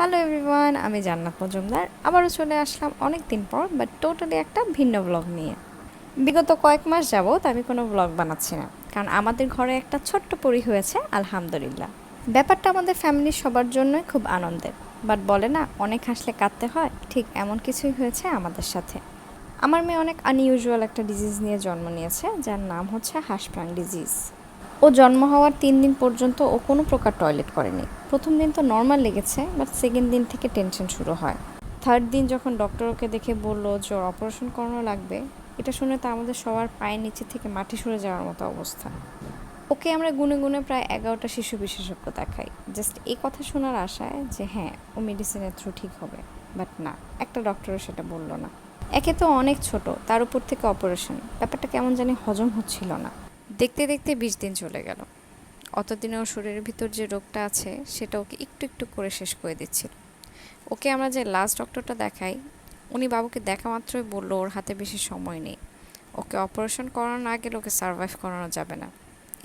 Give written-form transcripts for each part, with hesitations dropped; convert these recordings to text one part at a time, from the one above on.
Hello everyone, আমি জান্নাত মজুমদার আবারও চলে আসলাম অনেক দিন পর, বাট টোটালি একটা ভিন্ন ব্লগ নিয়ে। বিগত কয়েক মাস যাবত আমি কোনো ব্লগ বানাচ্ছি না, কারণ আমাদের ঘরে একটা ছোট্ট পরী হয়েছে, আলহামদুলিল্লাহ। ব্যাপারটা আমাদের ফ্যামিলির সবার জন্যই খুব আনন্দের, বাট বলে না অনেক হাসলে কাঁদতে হয়, ঠিক এমন কিছুই হয়েছে আমাদের সাথে। আমার মেয়ে অনেক আনইউজুয়াল একটা ডিজিজ নিয়ে জন্ম নিয়েছে, যার নাম হচ্ছে হাঁসপ্রাং ডিজিজ। ও জন্ম হওয়ার 3 দিন পর্যন্ত ও কোনো প্রকার টয়লেট করেনি। প্রথম দিন তো নর্মাল লেগেছে, বাট সেকেন্ড দিন থেকে টেনশন শুরু হয়। থার্ড দিন যখন ডক্টর ওকে দেখে বললো যে ওর অপারেশন করানো লাগবে, এটা শুনে তো আমাদের সবার পায়ের নিচে থেকে মাটি সরে যাওয়ার মতো অবস্থা। ওকে আমরা গুনে গুনে প্রায় 11টা শিশু বিশেষজ্ঞ দেখাই, জাস্ট এই কথা শোনার আশায় যে হ্যাঁ ও মেডিসিনের থ্রু ঠিক হবে। বাট না, একটা ডক্টরও সেটা বললো না। একে তো অনেক ছোট, তার উপর থেকে অপারেশন, ব্যাপারটা কেমন জানি হজম হচ্ছিল না। দেখতে দেখতে 20 দিন চলে গেল। অতদিনে ওর শরীরের ভিতর যে রোগটা আছে সেটা ওকে একটু একটু করে শেষ করে দিচ্ছিল। ওকে আমরা যে লাস্ট ডক্টরটা দেখাই, উনি বাবুকে দেখা মাত্রই বললো ওর হাতে বেশি সময় নেই, ওকে অপারেশন করানো না গেলে ওকে সারভাইভ করানো যাবে না।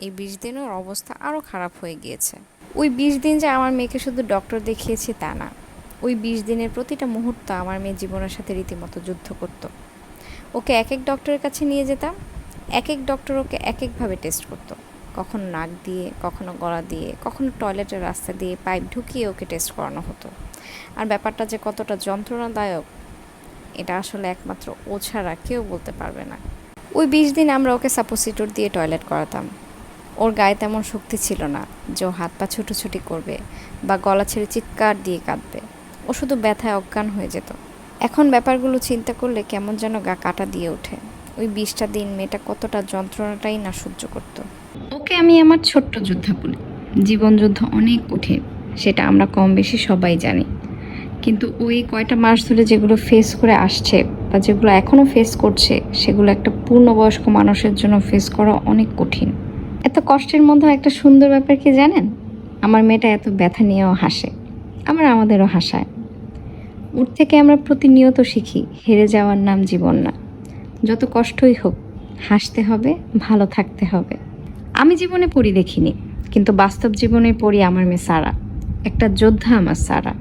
এই 20 দিনে ওর অবস্থা আরও খারাপ হয়ে গিয়েছে। ওই 20 দিন যে আমার মেয়েকে শুধু ডক্টর দেখিয়েছি তা না, ওই 20 দিনের প্রতিটা মুহূর্ত আমার মেয়ে জীবনের সাথে রীতিমতো যুদ্ধ করতো। ওকে এক এক ডক্টরের কাছে নিয়ে যেতাম, এক এক ডক্টর ওকে এক একভাবে টেস্ট করতো। কখনো নাক দিয়ে, কখনো গলা দিয়ে, কখনো টয়লেটের রাস্তা দিয়ে পাইপ ঢুকিয়ে ওকে টেস্ট করানো হতো। আর ব্যাপারটা যে কতটা যন্ত্রণাদায়ক, এটা আসলে একমাত্র ও ছাড়া কেউ বলতে পারবে না। ওই 20 দিন আমরা ওকে সাপোসিটর দিয়ে টয়লেট করাতাম। ওর গায়ে তেমন শক্তি ছিল না যে ও হাত পা ছুটোছুটি করবে বা গলা ছেড়ে চিৎকার দিয়ে কাঁদবে। ও শুধু ব্যথায় অজ্ঞান হয়ে যেত। এখন ব্যাপারগুলো চিন্তা করলে কেমন যেন গা কাটা দিয়ে ওঠে। ওই 20টা দিন মেয়েটা কতটা যন্ত্রণাটাই না সহ্য করত। ওকে আমি আমার ছোট্ট যোদ্ধা বলি। জীবন যুদ্ধ অনেক কঠিন, সেটা আমরা কম বেশি সবাই জানি। কিন্তু ওই কয়টা মাস ধরে যেগুলো ফেস করে আসছে বা যেগুলো এখনও ফেস করছে, সেগুলো একটা পূর্ণবয়স্ক মানুষের জন্য ফেস করা অনেক কঠিন। এত কষ্টের মধ্যে একটা সুন্দর ব্যাপার কি জানেন? আমার মেয়েটা এত ব্যথা নিয়েও হাসে, আমাদেরও হাসায়। ওর থেকে আমরা প্রতিনিয়ত শিখি হেরে যাওয়ার নাম জীবন না। যত কষ্টই হোক, হাসতে হবে, ভালো থাকতে হবে। আমি জীবনে পড়ি দেখিনি, কিন্তু বাস্তব জীবনে পড়ি আমার মেয়ে সারা, একটা যোদ্ধা আমার সারা।